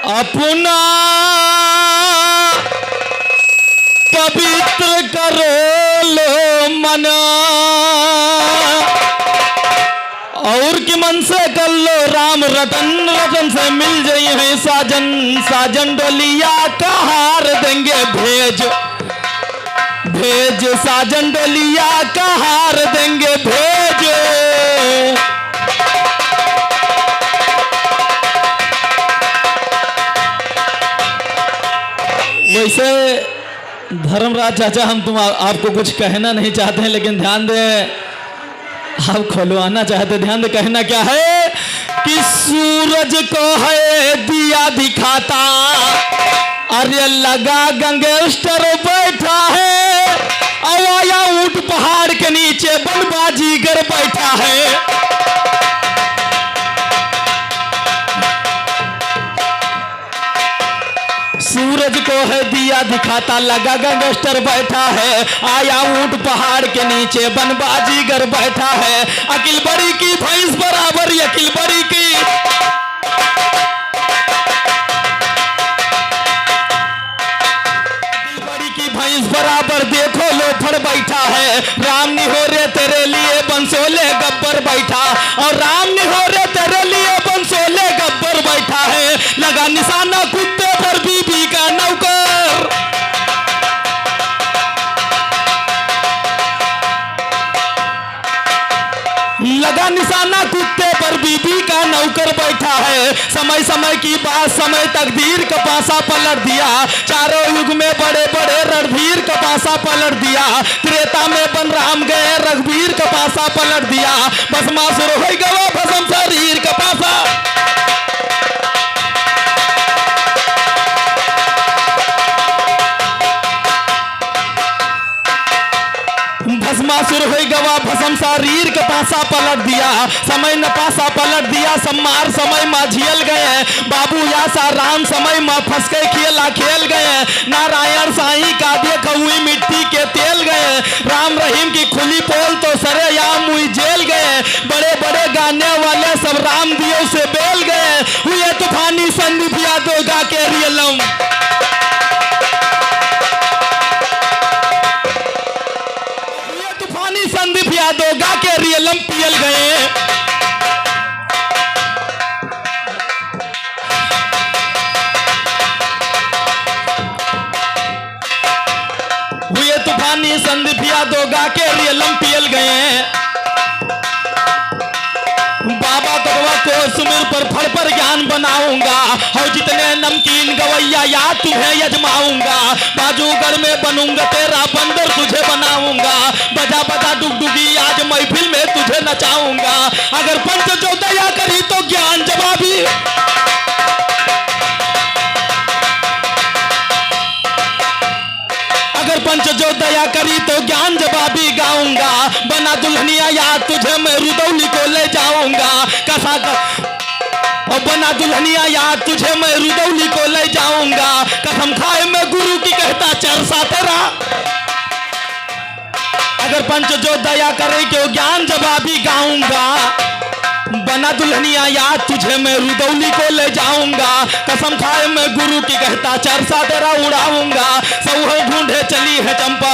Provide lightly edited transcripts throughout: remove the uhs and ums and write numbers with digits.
अपना पवित्र करो लो मना, और कि मन से कर लो राम रतन, रतन से मिल जाइए है साजन, साजन डोलिया का हार देंगे भेज, भेज साजन डोलिया का हार देंगे भेज। वैसे धर्मराज चाचा, हम आपको कुछ कहना नहीं चाहते हैं, लेकिन ध्यान दें, आप खुलवाना चाहते, ध्यान दे। कहना क्या है कि सूरज को है दिया दिखाता, अरे लगा गैंगस्टर बैठा है, आया ऊंट पहाड़ के नीचे बनबाजीगर बैठा है। सूरज को है दिया दिखाता, लगा गैंगस्टर बैठा है, आया ऊंट पहाड़ के नीचे बनबाजीगर बैठा है। अकिल बड़ी की भैंस बराबर, अकिल बड़ी की, अकिल बड़ी की भैंस बराबर देखो लोफर बैठा है। राम निहोरे तेरे लिए बंसोले गब्बर बैठा, और राम निहोरे तेरे लिए बंसोले गब्बर बैठा है। लगा निशाना कुत्ते पर बीबी का नौकर, लगा निशाना कुत्ते पर बीबी का नौकर बैठा है। समय समय की बात समय तकदीर का पासा पलट दिया, चारों युग में बड़े बड़े रणधीर का पासा पलट दिया। त्रेता में बन राम गए रघुवीर का पासा पलट दिया, भस्मासुर हो गवा भस्म शरीर का पासा। भस्मासुर हो गवा भस्म शरीर का पासा पलट दिया, समय न पासा पलट दिया। सम्मार समय माँ झियल गए, बाबू यासा राम समय माँ फंस के खेला खेल गए। नारायण साईं का देख हुई मिट्टी के तेल गए, राम रहीम की खुली पोल तो सरेआम हुई जेल गए। बड़े बड़े गाने वाले सब राम दियो से बेल गए, हुए तूफानी संदीप यादव गा के रियलम। संदीप यादव गा के रियलम पियल गए। हुए तूफानी संदीप यादव गा के रियलम पियल गए। बाबा कड़वा को सुमिर पर फल पर ज्ञान बनाऊंगा, और जितने नमकीन गवैया याद तुम्हें यजमाऊंगा। बाजूगर में बनूंगा तेरा बंदर तुझे बनाऊंगा, बजा बजा डुगडुगी आज महफिल में तुझे नचाऊंगा। अगर पंच जो दया करी तो ज्ञान जवाबी, अगर पंच जो दया करी तो ज्ञान जवाबी गाऊंगा। बना दुल्हनिया याद तुझे मैं रुदौली को ले जाऊंगा, कसा और बना दुल्हनिया याद तुझे मैं रुदौली को ले जाऊंगा। कसम खाए मैं गुरु की कहता चरसा तेरा, अगर पंच जो दया करे क्यों ज्ञान जवाबी गाऊंगा। बना दुल्हनिया याद तुझे मैं रुदौली को ले जाऊंगा, कसम खाए मैं गुरु की कहता चरसा तेरा उड़ाऊंगा। सौहल ढूंढे चली है चंपा,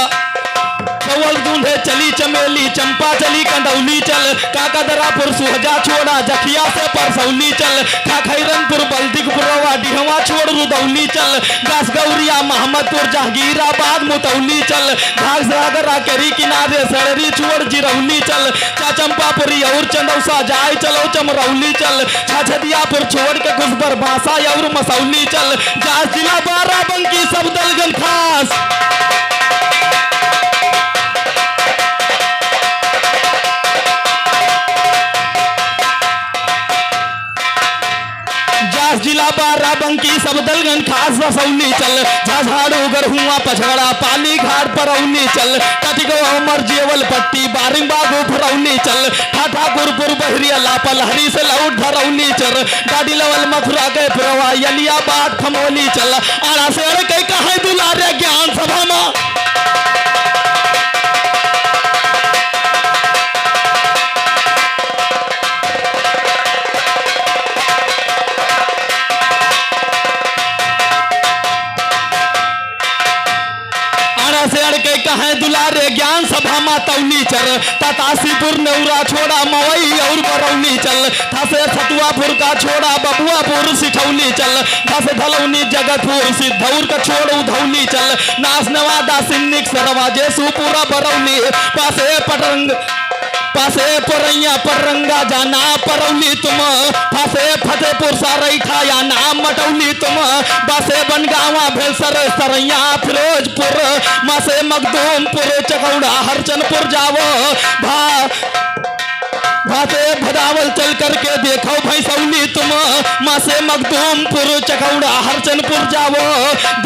सौहल ढूंढे चली चमेली, चंपा चली कंडौली चल। काकदरापुर सुहजा छोड़ा जखिया से परसौली चल। खाखैरनपुर बल्दिकपुरवा डिहवा छोड़ रुदौली चल। गास गौरिया महमदपुर जहांगीराबाद मुतौली चल। घास सागरा केरी किनारे सड़री छोड़ जिरौली चल। चाचंपापुरी और चंदौसा जाए चलो चमरौली चल। छछदियापुर छोड़ के घुसबर बासा और मसौली चल। जास जिला बाराबंकी सब दलगन खास, जिला बाराबंकी सब दलगन खास रसौली चल। झाझाड़ू गरहुआ पछड़ा पाली घाट परौली चल। कटिगो अमर जेवल पट्टी बारिंग बागो फरौली चल। ठाठापुरपुर बहरिया लापल हरी से लौट धरौली चल। गाड़ी लवल मथुरा के पुरवा यलियाबाद खमोली चल। आड़ा से अड़ कई कहे दुलारे ज्ञान सभा में, कहें दुलारे ज्ञान सभा मा तौली चर ततासीपुर नेउरा छोड़ा मवई और बरौली चल था से सतुआपुर का छोड़ा बबुआपुर सिठौली चल था से धलौनी जगतपुर सिद्धौर का छोड़ उधौली चल नास नवादा सिन्निक सरवाजे सुपुरा बरौली पासे परैया परंगा जाना परौली तुम फासे फतेहपुर सरैठा या नाम मटौली तुम बासे बनगावा भेलसर सरैया फिरोजपुर मासे मखदूमपुर चकौड़ा हरचनपुर जावो भाते भदावल चल करके देखो भैसौली तुम मासे मखदूमपुर चकौड़ा हरचनपुर जावो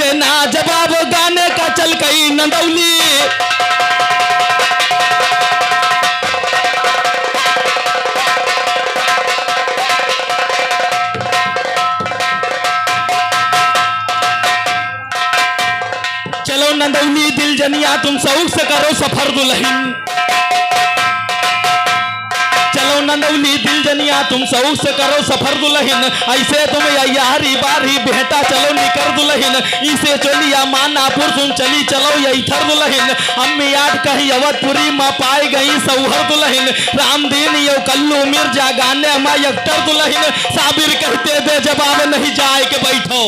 देना जवाब गाने का चल कई नंदौली। चलो नंदौली दिल जनिया तुम शौक से करो सफर दुल्हन चलो नंदौली दिल जनिया तुम शौक से करो सफर दुल्हन ऐसे तुम यारी बारी बेहता चलो निकर दुल्हन इसे चलिया मानापुर तुम चली चलो यही थर दुल्हन अम्मी याद कही अवधपुरी माँ पाई गई सौहर दुल्हन रामदीन यो कल्लू मिर्जा गाने माँ यक्टर दुल्हन साबिर कहते दे जवाब नहीं जाए के बैठो।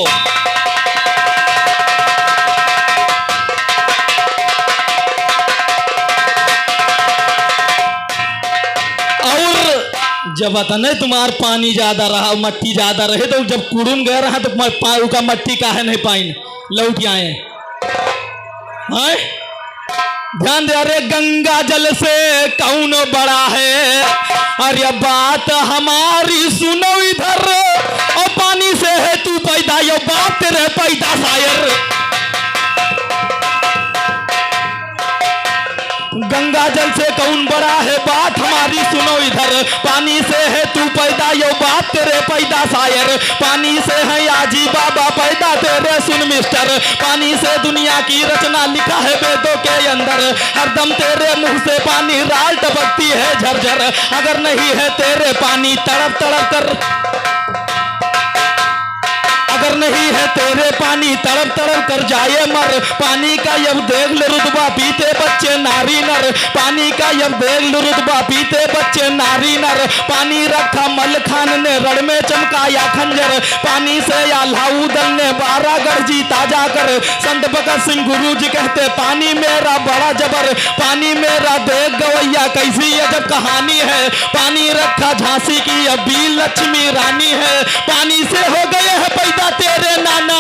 जब नहीं तुम्हार पानी ज्यादा रहा मट्टी ज्यादा रहे तो जब कुड़ुम गए रहा तो पाऊ का मट्टी काहे नहीं पाइन लौट आए हैं? ध्यान दे अरे गंगा जल से कौन बड़ा है अरे बात हमारी सुनो इधर और पानी से है तू पैदा यो बात तेरे पैदा शायर। गंगा जल से कौन बड़ा है बात हमारी सुनो इधर पानी से है तू पैदा यो बात तेरे पैदा शायर। पानी से है आजी बाबा पैदा तेरे सुन मिस्टर पानी से दुनिया की रचना लिखा है वेदों के अंदर हरदम तेरे मुंह से पानी राल टपकती है झरझर अगर नहीं है तेरे पानी तड़प तड़प कर अगर नहीं है तेरे पानी तड़प तड़प कर जाए मर पानी का यब देख लो रुतबा पीते बच्चे नारी नर पानी का यब देख लो रुतबा पीते बच्चे नारी नर पानी रखा मल खान ने रण में चमकाया खंजर पानी से अलाउद्दीन ने 12 गर्जी ताजा कर संत भगत सिंह गुरु जी कहते पानी मेरा बड़ा जबर पानी मेरा देख गवैया कैसी अजब कहानी है पानी रखा झांसी की अभी लक्ष्मी रानी है पानी से हो गए हैं पैदा तेरे नाना।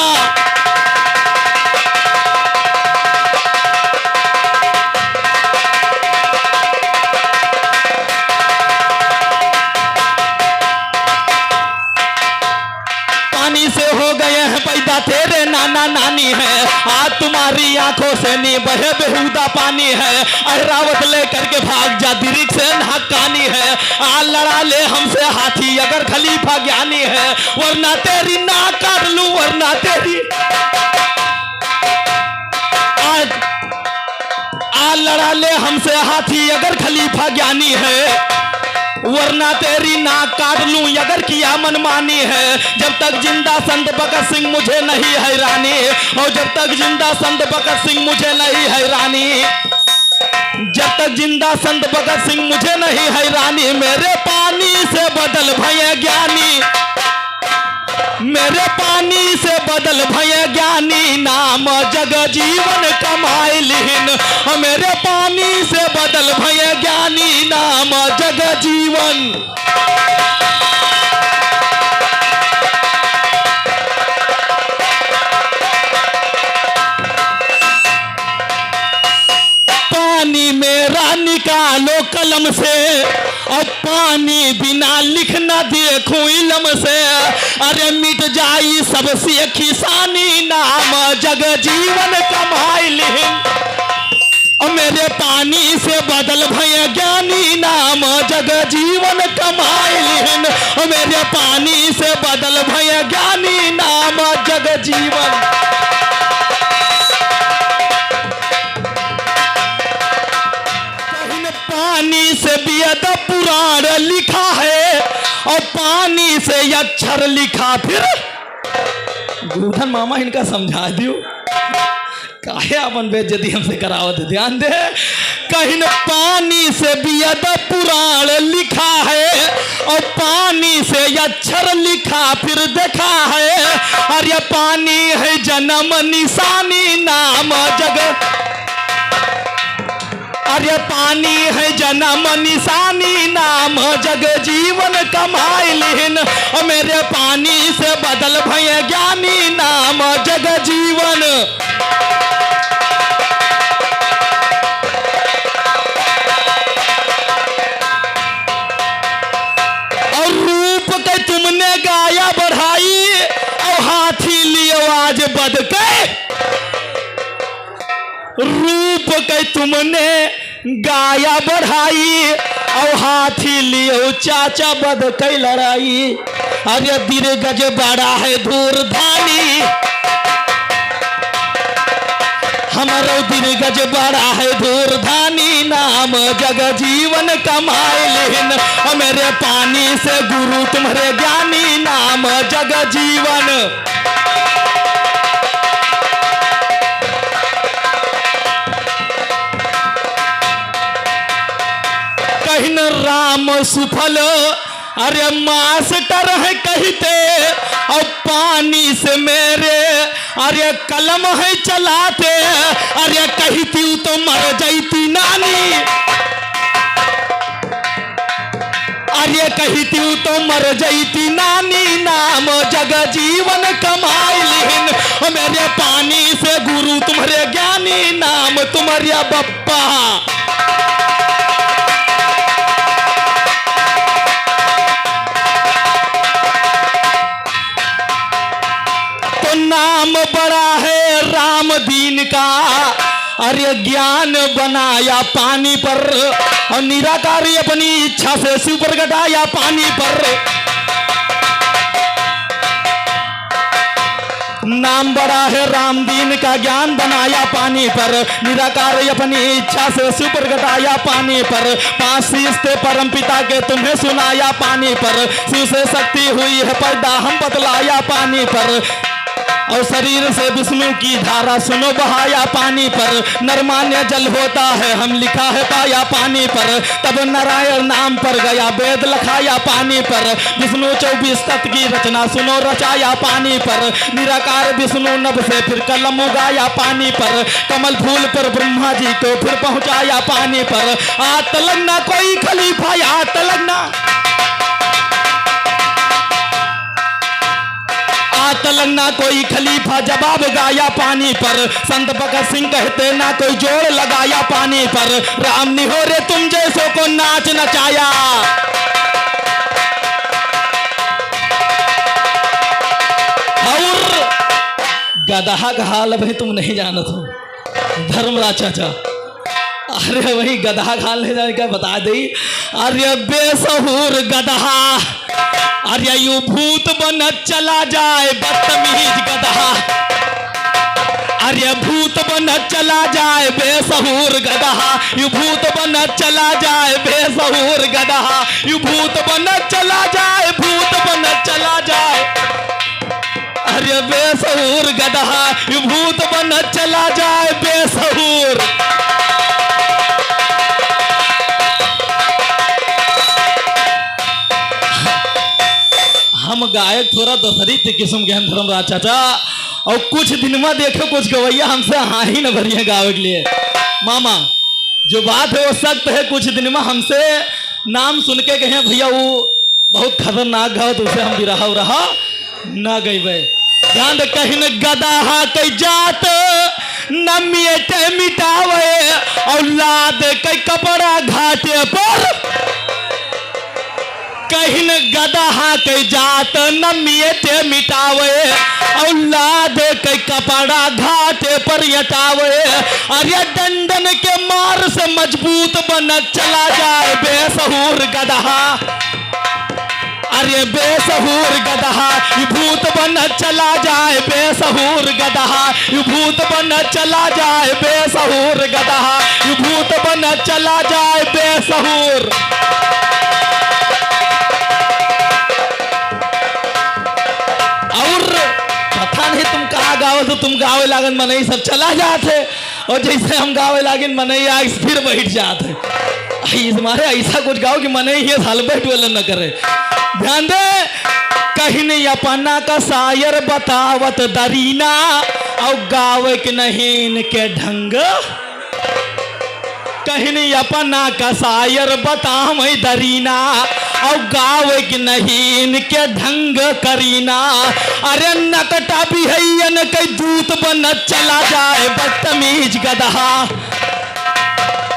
पानी से हो गए हैं पैदा तेरे नाना नानी है आज तुम्हारी आंखों से नी बहे बेहुदा पानी है अहरावत लेकर के भाग जा दिरिक से नहकानी है आ लड़ा ले हमसे हाथी अगर खलीफा ज्ञानी है वरना तेरी ना काट लूं वरना तेरी आज आ लड़ा ले हमसे हाथी अगर खलीफा ज्ञानी है वरना तेरी नाक काट लूं अगर किया मनमानी है। जब तक जिंदा संत भगत सिंह मुझे नहीं हैरानी और जब तक जिंदा संत भगत सिंह मुझे नहीं हैरानी जब तक जिंदा संत भगत सिंह मुझे नहीं हैरानी मेरे पानी से बदल भय ज्ञानी मेरे पानी से बदल भय ज्ञानी नाम जग जीवन कमाए लिहिन मेरे पानी से बदल भय ज्ञानी नाम जग जीवन। पानी मेरा निकालो कलम से और पानी बिना लिखना देखूं इलम से अरे मिट जाई सबसे खिसानी नाम जग जीवन कमाई लिहिन और मेरे पानी से बदल भय ज्ञानी नाम जग जीवन कमाई लिहिन और मेरे पानी से बदल भय ज्ञानी नाम जग जीवन। पानी से वेद पुराण लिखा है और पानी से अक्षर लिखा फिर गोवर्धन मामा इनका समझा दियो काहे अपन बेइज्जती हमसे करावत, ध्यान दे। कहीं पानी से बियद पुराण लिखा है और पानी से अक्षर लिखा फिर देखा है। अरे पानी है जन्म निशानी नाम जग, अरे पानी है जन्म निशानी नाम जग जीवन कमाइलिन। और मेरे पानी से बदल भय ज्ञानी नाम जग जीवन। और रूप के तुमने गाया बढ़ाई और हाथी लियो आज बद के। रूप के तुमने गाया बढ़ाई और हाथी लियो चाचा बद कई लड़ाई। अरे दिर्गज बड़ा है धूर्धानी, हमारो दिर्गज बड़ा है धूर्धानी नाम जग जीवन कमाइलिन। और मेरे पानी से गुरु तुम्हारे ज्ञानी नाम जग जीवन। कहिन राम सुफल अरे मास्टर है कहते और पानी से मेरे अरे कलम है चलाते। अरे कहती तो मर जाती नानी, अरे कहती तो मर जाती नानी नाम जग जीवन कमाइलिन। और मेरे पानी से गुरु तुम्हारे ज्ञानी नाम तुम्हारे बप्पा। नाम बड़ा है राम दीन का, अरे ज्ञान बनाया पानी पर और निराकार अपनी इच्छा से शिव प्रगटाया पानी पर। नाम बड़ा है राम दीन का, ज्ञान बनाया पानी पर, निराकार अपनी इच्छा से शिव प्रगटाया पानी पर। 5 शीश थे परम पिता के तुम्हें सुनाया पानी पर। शिव से शक्ति हुई है पैदा हम बतलाया पानी पर। और शरीर से विष्णु की धारा सुनो बहाया पानी पर। नरमान्य जल होता है हम लिखा है पाया पानी पर। तब नारायण नाम पर गया वेद लखाया पानी पर। विष्णु 24 तत्व की रचना सुनो रचाया पानी पर। निराकार विष्णु नभ से फिर कलम उगाया पानी पर। कमल फूल पर ब्रह्मा जी को फिर पहुंचाया पानी पर। आत लगना कोई खलीफा आत लगना, लगना कोई खलीफा जवाब गाया पानी पर। संत भगत सिंह कहते ना कोई जोड़ लगाया पानी पर। राम निहोरे तुम जैसों को नाच नचाया। और गदहा का हाल भाई तुम नहीं जानत हो धर्मराज चाचा। अरे वही गदहा हाल ले जाने का बता दी। अरे बेसहूर गदहा, अरे यू भूत बन चला जाए बदतमीज गदहा। अरे भूत बन चला जाए बेसहूर गदहा, यू भूत बन चला जाए बेसहूर गदहा। यू भूत बन चला जाए, भूत बन चला जाए। अरे बेसहूर गदहा, यू भूत बन चला जाए बेसहूर। हम गायक थोड़ा दशहरी किस्म के हैं धर्मराज चाचा। और कुछ दिन में देखो कुछ गवैया हमसे हाँ ही न भरिए गावे के लिए। मामा जो बात है वो सख्त है। कुछ दिन में हमसे नाम सुन के कहे भैया वो बहुत खतरनाक गाओ, तो उसे हम भी रहा ना गई भाई। ध्यान दे कहीं गदाहा कई जात न मिटे मिटावे औलाद कई कपड़ा घाटे पर। कहीं गदहा के जात न मिटे मिटावे औलाद के कपड़ा घाटे पर यटावे। अरे डंडन के मार से मजबूत बन चला जाए बेसहूर गदहा। अरे बेसहूर गदहा भूत बन चला जाए बेसहूर गदहा। भूत बन चला जाए बेसहूर गदहा। भूत बन चला जाए बेसहूर। और पता नहीं तुम कहाँ गाओ गावत हो तुम गावे लागन मनई सब चला जाते, और जैसे हम गावे लागन मनई आग फिर बैठ जाते। इस मारे ऐसा कुछ गाओ कि मनई ये साल बैठ वाला न करे। ध्यान दे, कहीं नहीं अपना का शायर बतावत दरीना, और गावे के नहीं के ढंग। कहीं नहीं अपना का शायर बताव दरीना, और गावे के नहीं के ढंग करीना। अरे नकटा भी है न कई दूत बन चला जाए बदतमीज गदहा।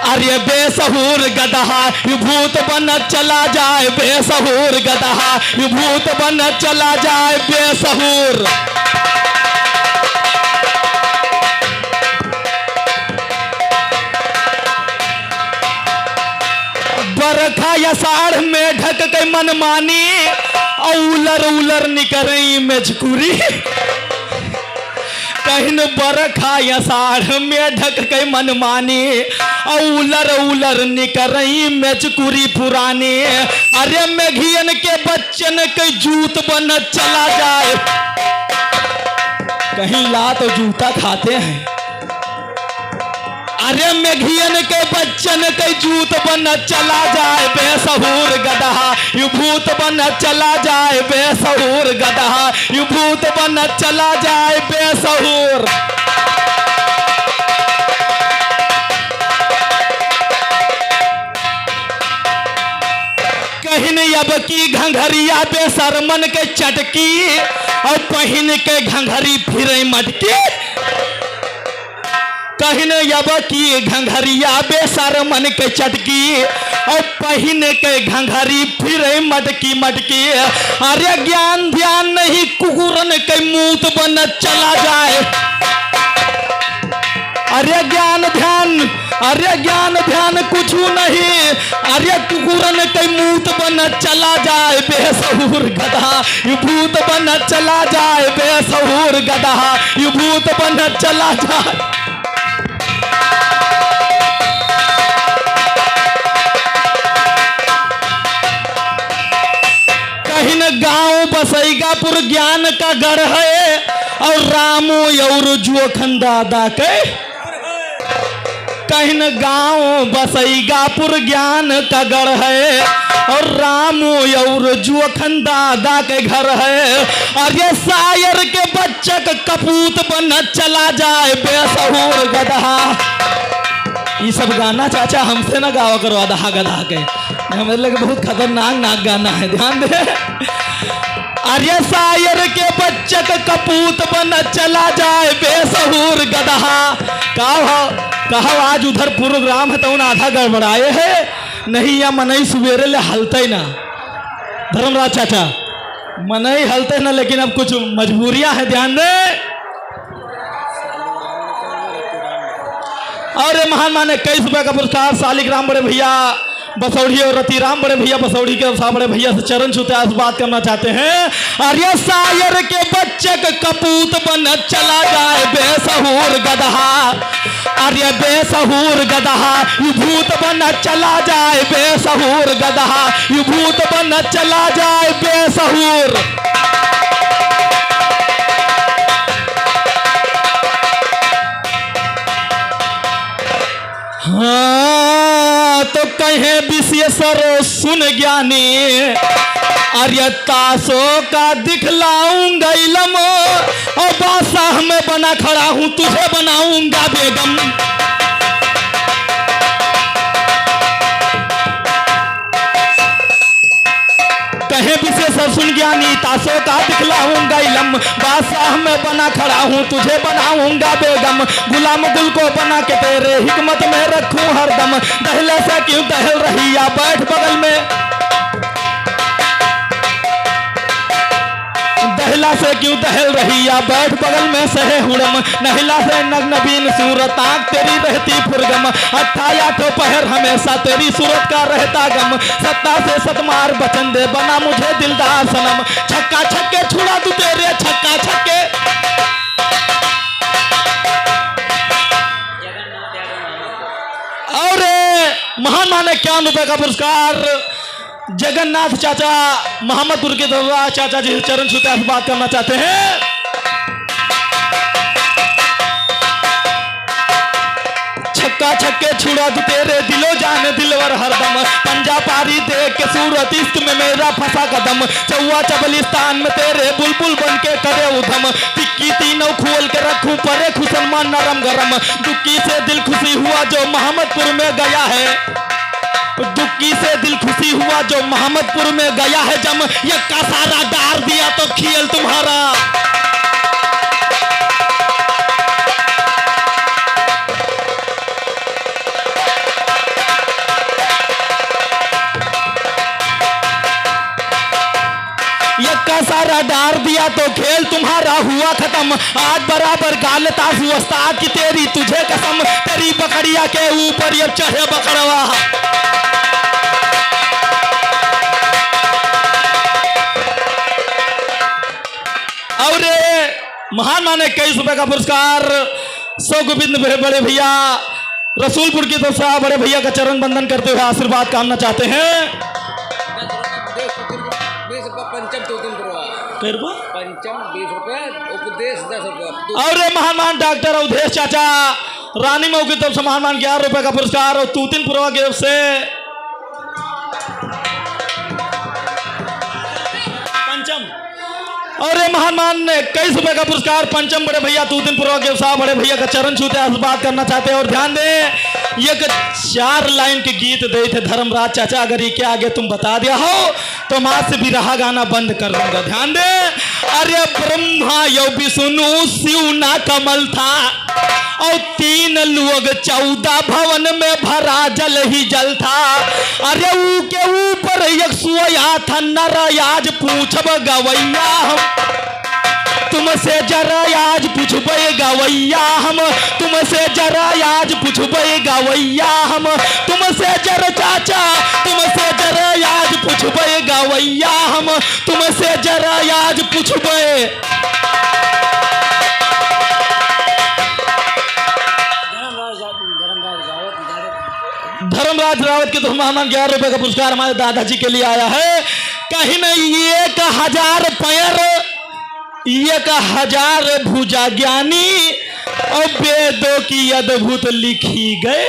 अरे बेसहूर गदहा भूत बन चला जाए, बेसहूर गदहा भूत बन चला जाए बेसहूर। बरखा या साढ़ में ढक के मनमानी, उलर उलर निकरई में झकुरी। कहीं बरखा या साढ़ में ढक के मनमानी, उलर उलर निकरई में झकुरी पुरानी। अरे मेघियन के बच्चन के जूत बन चला जाए, कहीं लात जूता खाते हैं। अरे मेघियन के बच्चन के जूत बन चला जाए बेसहूर गदहा, यू भूत बन चला जाए बेसहूर गदहा, यू भूत बन चला जाए बेसहूर। कहीं अब की घंघरिया बेसरमन के चटकी, और पहन के घंघरी फिरे मटकी। कहिन यब की घंघरिया बेसरमन के चटकी, और पहन के घंघरी फिरे मटकी मटकी। अरे ज्ञान ध्यान नहीं कुकुरन के मूत बन चला जाए। अरे ज्ञान ध्यान, अरे ज्ञान ध्यान कुछ नहीं, अरे कुकुरन के मूत बन चला जाए बेसहूर गदहा, यू भूत बन चला जाए बेसहूर गदहा, यू भूत बन चला जाए। गांव बसैगापुर ज्ञान का गढ़ है, और रामो और जोखन दादा के। कहीं गांव बसैगापुर ज्ञान का गढ़ है, और रामो और जोखन दादा के घर है। अरे शायर के बच्चक कपूत बन चला जाए बेसहूर गदहा। ये सब गाना चाचा हमसे ना गावा करो आधा गधा के, हमें लगे बहुत खतरनाक नाक गाना है, ध्यान दे। अरे शायर के बच्चक कपूत बन चला जाए बेसहूर गदहा। कहा आज उधर प्रोग्राम है तो आधा गड़बड़ाए है, नहीं या मनई सुबेरे ले हलते ना धर्मराज चाचा, मनई हलते ना, लेकिन अब कुछ मजबूरियां हैं, ध्यान दे। और महान माने 21 रुपए का पुरस्कार शालिग्राम बड़े भैया बसौड़ी और रतिराम बड़े भैया बसौड़ी के बड़े भैया से चरण छूते बात करना चाहते हैं। अरे शायर के बच्चे के कपूत बन चला जाए बेसहूर गदहा। अरे बेसहूर गदहा यू भूत बन चला जाए बेसहूर गदहा, यू भूत बन चला जाए बेसहूर। हाँ तो कहे विशेषरो सुन ज्ञानी, अरे तासो का दिखलाऊंगा इलम, और बादशाह में बना खड़ा हूं तुझे बनाऊंगा बेगम। कहे विशेषर सुन ज्ञानी, तासो का दिखलाऊंगा इलम, बादशाह में बना खड़ा हूं तुझे बनाऊंगा बेगम। गुलाम गुल को बना के तेरे हिकमत में रखूं हरदम, दहले से क्यों दहल रही या बैठ बगल में, दहला से क्यों दहल रही या बैठ बगल में सहे हुड़म। नहिला से नग्नबीन सूरत आंख तेरी रहती फुरगम, अट्ठाया तो पहर हमेशा तेरी सूरत का रहता गम। सत्ता से सतमार बचन दे बना मुझे दिलदार सनम, छक्का छक्के छुड़ा तू तेरे छक्का छक्के। और महान माने 51 रुपए का पुरस्कार जगन्नाथ चाचा मोहम्मदपुर के दरबार चाचा जी चरण छूते बात करना चाहते हैं। चौका छक्के छुड़ा दू तेरे दिलो जान दिलवर हरदम, पंजा पारी देख के सूरत इश्क में मेरा फंसा कदम, चौवा चबलिस्तान में तेरे बुलबुल बन के करे उधम, टिक्की तीनों खोल के रखूं परे खुसलमान नरम गरम, दुक्की से दिल खुशी हुआ जो मोहम्मदपुर में गया है, दुक्की से दिल खुशी हुआ जो मोहम्मदपुर में गया है जम, यक्का सारा डार दिया तो खेल तुम्हारा। यक्का सारा डार दिया तो खेल तुम्हारा हुआ खत्म, आज बराबर गाल तासु उस्ताद की तेरी तुझे कसम, तेरी बकरिया के ऊपर ये चढ़े बकरवा। और महान माने 21 रुपए का पुरस्कार सौ गोविंद बड़े भैया रसूलपुर की तरफ से बड़े भैया का चरण बंदन करते हुए आशीर्वाद कामना चाहते हैं। पंचम 20 रुपए, उपदेश 10 रुपए। और महान डॉक्टर अवधेश चाचा रानी मऊ की तरफ से महान 11 रुपए का पुरस्कार और तूतिनपुरवा की तरफ से पंचम और महान 21 रुपए का पुरस्कार पंचम बड़े भैया तूतिनपुरवा के साहब बड़े भैया का चरण छूते आशीर्वाद करना चाहते हैं। और ध्यान दें ये 4 लाइन के गीत दे थे धर्मराज चाचा, अगर ये के आगे तुम बता दिया हो तो मां से भी रहा गाना बंद कर दूंगा। ध्यान दे, अरे ब्रह्मा यो विष्णु शिव ना कमल था और 3 लोग 14 भवन में भरा जल ही जल था, अरे ऊ के ऊपर एक सोया था नर, आज पूछब गवैया हम तुमसे जरा आज पूछबे गवैया हम, तुमसे जरा आज पूछबे गवैया हम, तुमसे जरा चाचा तुमसे जरा आज पूछबे गवैया हम, तुमसे जरा आज पूछबे। धर्मराज रावत के तो मेहमान 11 रुपए का पुरस्कार हमारे दादाजी के लिए आया है। कहीं नहीं 1000 पैर 1000 भुजा ज्ञानी और वेदों की अद्भुत लिखी गए।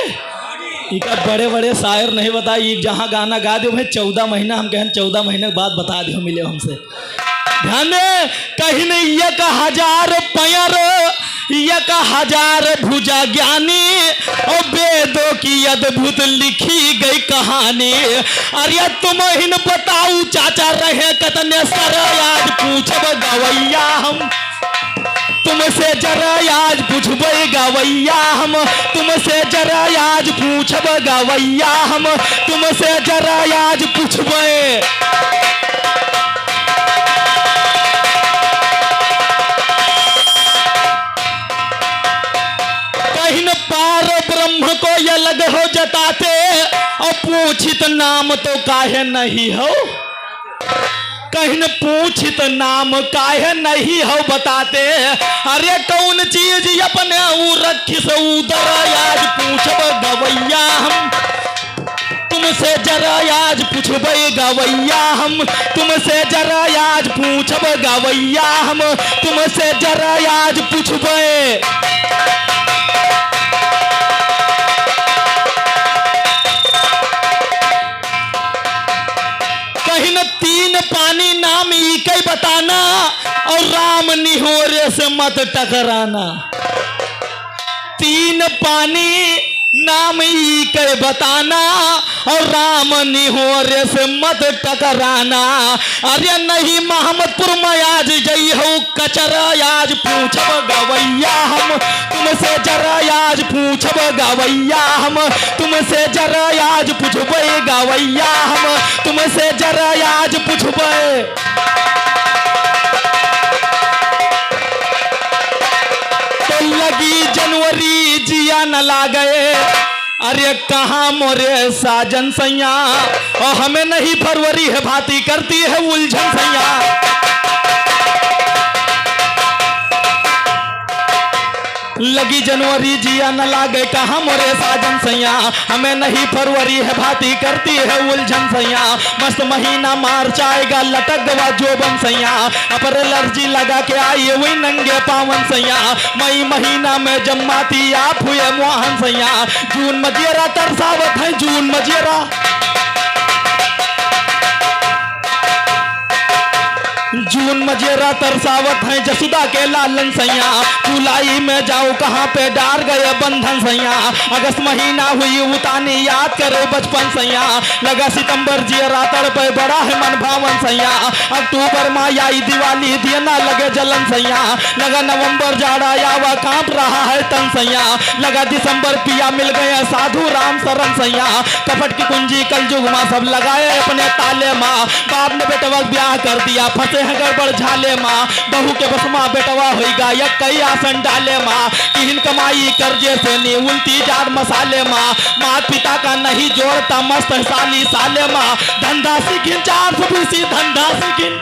इका बड़े बड़े शायर नहीं बताई, जहाँ गाना गा दो भाई 14 महीना हम कहें 14 महीने के बाद बता दो मिले हमसे। ध्यान दे, कहीं नहीं 1000 पैर 1000 भुजा ज्ञानी और वेदों की अद्भुत लिखी गई कहानी, अरे तुम हिन बताऊ चाचा रहे कतने सर, आज पूछब गवैया हम तुमसे जरा आज पूछबे गवैया हम, तुमसे जरा आज पूछब गवैया हम, तुमसे जरा आज पूछबे। पार ब्रह्म को ये लग हो जताते और पूछित नाम तो काहे नहीं हो, कहीं पूछित नाम काहे नहीं हो बताते, अरे कौन चीज अपने रखी से उधर आज पूछब गवैया हम तुमसे जरा आज पूछबे गवैया हम, तुमसे जरा आज पूछब गवैया हम, तुमसे जरा आज पूछबे। कहीं 3 पानी नाम इके बताना और राम निहोरे से मत टकराना, 3 पानी नाम इके बताना और राम निहोरे से मत टकराना, अरे नहीं मोहम्मदपुर में आज जई हो कचरा आज पूछब गवैया हम, तुमसे जरा आज पूछब गवैया हम, तुमसे जरा आज पूछबे गवैया हम, तुमसे जरा आज पूछबे। तो लगी जनवरी जिया न लागे, अरे कहाँ मोरे साजन सैया और हमें नहीं फरवरी है भाती करती है उलझन सैया। लगी जनवरी जिया न लागे कहाँ मोरे साजन सैया, हमें नहीं फरवरी है भांति करती है उलझन सैया, मस्त महीना मार्च आएगा लटक गवा जोबन सैया, अप्रैल अर्जी लगा के आई वही नंगे पावन सैया, मई महीना में जम्माती आप हुए मोहन सैया, जून मजेरा तरसावत है जून मजेरा, जून मजेरा तरसावत है जसुदा के लालन सैया, जुलाई में जाओ कहाँ पे डार गए बंधन सैया, अगस्त महीना हुई उतानी याद करे बचपन सैया, लगा सितंबर जियरा तड़पे बड़ा है मन भावन सैया, अक्टूबर माँ आई दिवाली दिया ना लगे जलन सैया, लगा नवंबर जाड़ा यावा कांप रहा है तन सैया, लगा दिसंबर पिया मिल गए साधु राम शरण सैया, कपट की कुंजी कल जुग माँ सब लगाए अपने ताले माँ, बाप ने बेटवा ब्याह कर दिया फंसे हैं गड़बड़ झाले माँ, बहू के बस माँ बेटवा हुई गायक कई आसन डाले माँ, किन कमाई कर्जे से नी उल्टी जार मसाले माँ, माता पिता का नहीं जोड़ता मस्त है साली साले माँ, धंधा सीखिन 420 धंधा सीखिन।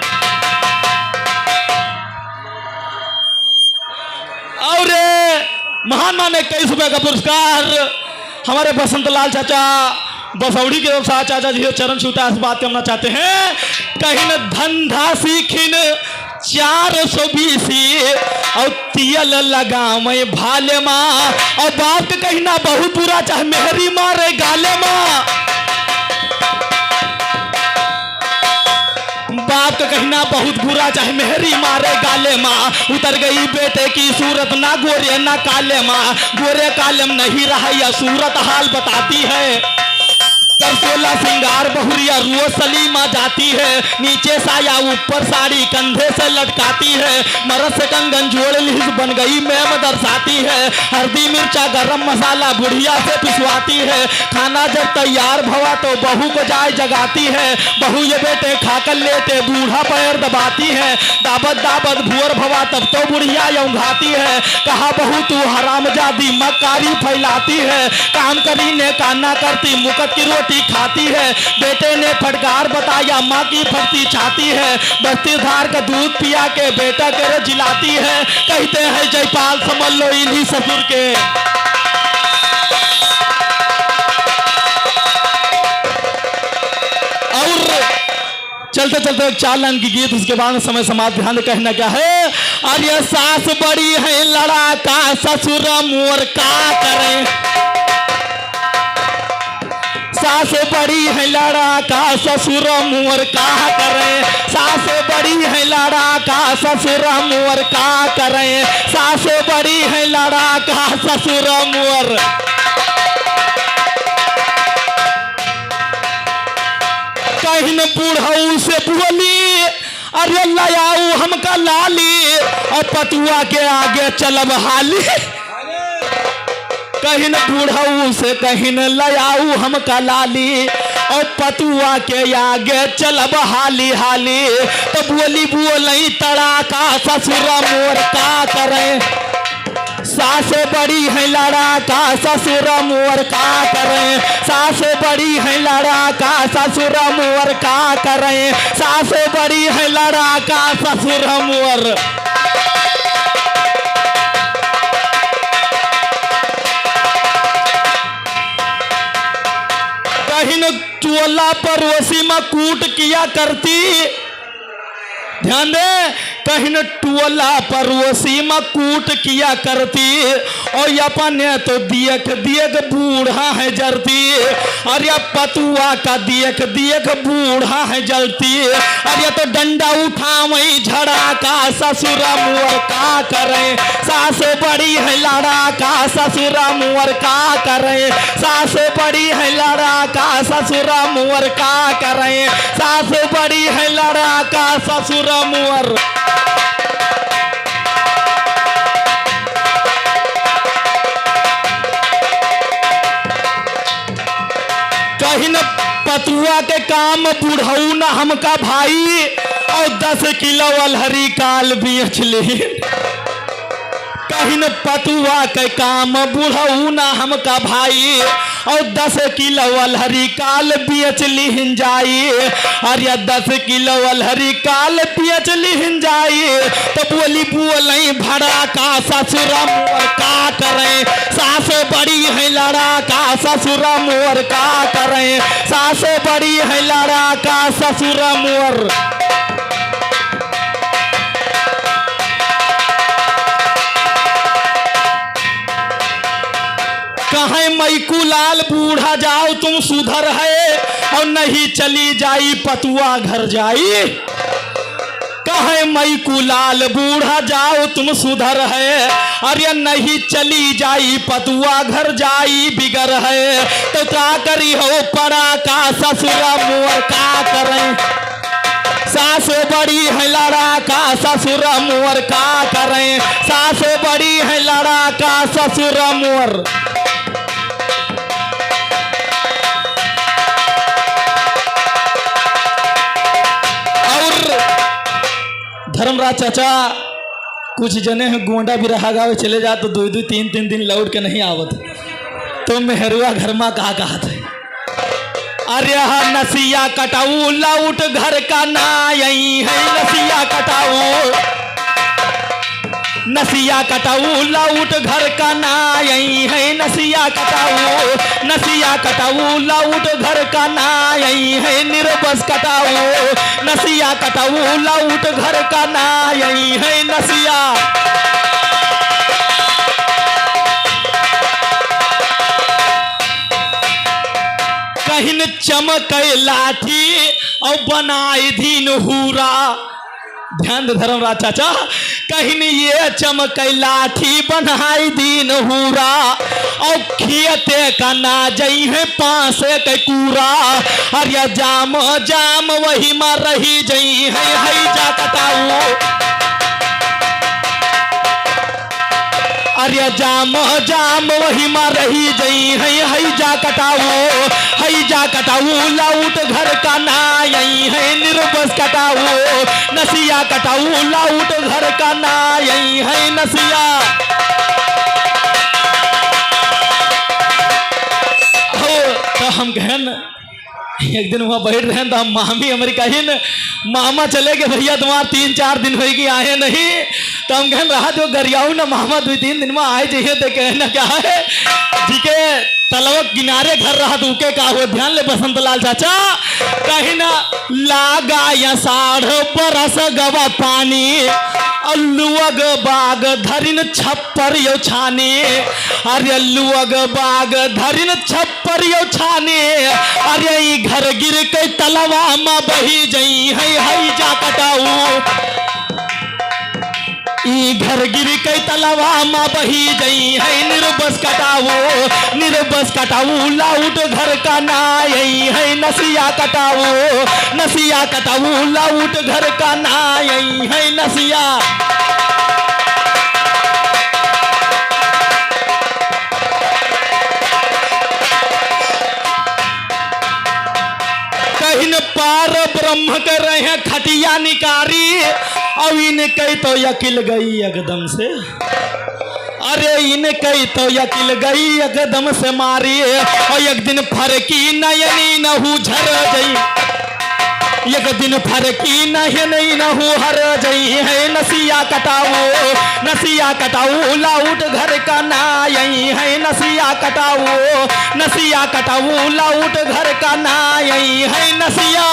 और महात्मा ने 21 रुपए का पुरस्कार हमारे बसंत लाल चाचा बसौड़ी के व्यवसाय चाचा जी चरण छूता इस बात करना चाहते हैं, कहीं न धंधा सीखिन 420 और तियल लगा मैं भाले माँ, और बाप के कहीं ना बहुत बुरा चाहे मेहरी मारे गाले माँ, बाप का कहना बहुत बुरा चाहे मेहरी मारे गाले माँ, उतर गई बेटे की सूरत ना गोरे ना काले माँ, गोरे कालम नहीं रहा यह सूरत हाल बताती है, सोला सिंगार बहुरिया रोज सलीमा जाती है, नीचे साया ऊपर साड़ी कंधे से लटकाती है, मरद से कंगन जोड़ लिहिस बन गई मैम दर्शाती है, हल्दी मिर्चा गरम मसाला बुढ़िया से पिसवाती है, खाना जब तैयार भवा तो बहू को जाए जगाती है, बहू ये बेटे खाकर लेते बूढ़ा पैर दबाती है, दावत दावत भुअर भवा तब तो बुढ़िया यौघाती है, कहा बहू तू हरामजादी मक्कारी फैलाती है, काम करी ने काना करती मुकत की रोटी खाती है, बेटे ने फटकार बताया माँ की फटती छाती है, बस्ती धार का दूध पिया के बेटा के जिलाती है, कहते हैं जयपाल समझ लो इन्हीं ससुर के। और चलते चलते 4 लाइन की गीत, उसके बाद समय समाज ध्यान में कहना क्या है, अरे सास बड़ी है लड़ाका ससुर मोर का करे, सास बड़ी है लड़ाका ससुर मोर का करे, सास बड़ी है लड़ाका ससुर मोर का करे, सास बड़ी है लड़ाका ससुर मोर। कहीं बूढ़ऊ से बोली अरे लयाऊ हमका लाली, और पतुआ के आगे चलब हाली, कहीं बूढ़ऊ से कहीं लयाऊ हमका लाली, और पतुआ के आगे चलब हाली हाली, तो बोली बोलई तड़ाका ससुर मोर का करे, सास बड़ी है लड़ाका ससुर मोर का करे, सास बड़ी है लड़ाका ससुर मोर का करे, सास बड़ी है लड़ाका ससुर मोर। कहीं चोला पड़ोसी में कूट किया करती, ध्यान दे, कहीं टोला पड़ोसी में कूट किया करती, और अपने तो दियक दियक बूढ़ा है जलती, और या पतुआ का दियक दियक बूढ़ा है जलती, और या तो डंडा उठावई झड़ा का ससुर मोर का करे, सास बड़ी है लड़ा का ससुर मोर का करे, सास बड़ी है लड़ा का ससुर मोर का करे, सास बड़ी है लड़ा का ससुर मोर। कहीं पतुआ के काम बुढ़ऊ न हमका भाई, और 10 किलो अलहरी काल बेच ली, कहिन पतुआ के काम बुढ़ऊ ना हमका भाई, और 10 किलो अलहरी काल बेच लिहन जाई। अरे 10 किलो अलहरी काल बेच लिहन जाई। तो बोली बोलई भड़ा का ससुरा मोर का करें, सास बड़ी है लड़ा का ससुरा मोर का करें, सास बड़ी है लड़ा का ससुरा मोर। कहे मैकू लाल बूढ़ा जाओ तुम सुधर है, और नहीं चली जाई पतुआ घर जाई। कहे मैकू लाल बूढ़ा जाओ तुम सुधर है, अरे नहीं चली जाई पतुआ घर जाई बिगर है। तो क्या करी हो पड़ा का ससुरा मोर का करें, सास बड़ी है लड़ा का ससुरा मोर का करें, सास बड़ी है लड़ा का ससुरा मोर। धर्मराज चाचा कुछ जने हैं गोंडा भी रहा गावे चले जा तो 2-2 3-3 दिन लौट के नहीं आवत। तो मेहरुआ घर में कहा थे, अरे हाँ नसिया कटाऊ लौट घर का ना यही है, नसिया कटाऊ, नसिया कटाऊ लौट घर का ना यही है, नसिया कटाऊ, नसिया कटाऊ लौट घर का ना यही है, निर्बस कटाऊ, नसिया कटाऊ लौट घर का ना यही है, नसिया। कहिन चमक लाठी और बनाए दिन हूरा। ध्यान दे धर्मराज चाचा, कहिन ये चमक लाठी बनाई दिन हूरा, और खियते का ना जई है पास के कूरा। अरे जाम जाम वही में रही जई है जा कटाऊ, अरे जाम जाम वही में रही जई है जा कटाऊ, है जा कटाऊ लौट घर का ना यही है, निर्बस कटाऊ, नसिया कटाऊ लौट घर का ना यही है, नसिया। हो तो हम कहन एक दिन वहाँ बैठ रहे तो हम मामी हमारी कही मामा चले गए भैया तुम्हारा 3-4 दिन हो गई आए नहीं। तो हम कहन रहा जो गरियाऊ ना मामा 2-3 दिन में आए चाहिए तो कहना क्या है जी के तलवक किनारे घर रहा तो के का हो। ध्यान ले बसंत लाल चाचा, कहीं ना लागा या 60 बरस गवा पानी, अल्लुअग बाग धरिन छप्पर यो छाने, अरे अल्लुअग बाग धरिन छप्पर यो छाने, अरे ई घर गिर के तलवा में बही जई है जा कटाऊ, ई घर गिर के तलवा में बही जई है, निर्बस कटाऊ, निर्बस कटाऊ लौट घर का ना यही है, नसिया कटाऊ, नसिया कटाऊ लौट घर का ना यही है, नसिया। कहिन पार ब्रह्म कर रहे हैं खटिया निकारी, और इनके तो यकिल गई एकदम से, अरे इनके तो यकिल गई एकदम से मारी, और एक दिन फरकी नयनी नहू झर गई, एक दिन फरकी नहीं नहू हर जई है, नसिया कटाऊ, नसिया कटाऊ लौट घर का ना यही है, नसिया कटाऊ, नसिया कटाऊ लौट घर का ना यही है, नसिया।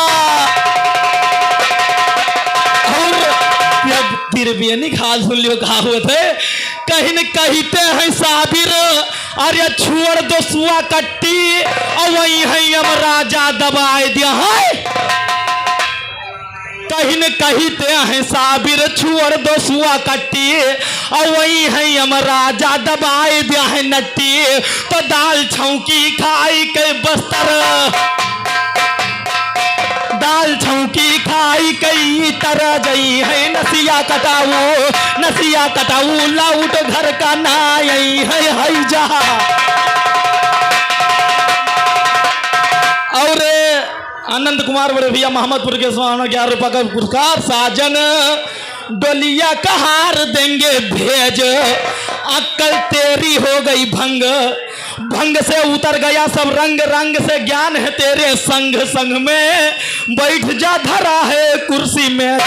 बिरबियनी खाल सुन लियो कहा हुए थे, कहीं न कहते हैं साबिर, अरे छोड़ दो सुआ कट्टी, और वही है हम राजा दबाए दिया है, कहीं न कहते हैं साबिर छोड़ दो सुआ कट्टी, और वही है हम राजा दबाए दिया है नट्टी, तो दाल छौकी खाई के बस्तर, दाल छौकी खाई कई तरह जई है, नसिया कटाऊ, नसिया कटाऊ लौट घर का ना यही है जा। और आनंद कुमार बड़े भैया मोहम्मदपुर के 11 रुपये का पुरस्कार, साजन डोलिया कहार देंगे भेज, अक्ल तेरी हो गई भंग, भंग से उतर गया सब रंग, रंग से ज्ञान है तेरे संग, संग में बैठ जा धरा है कुर्सी में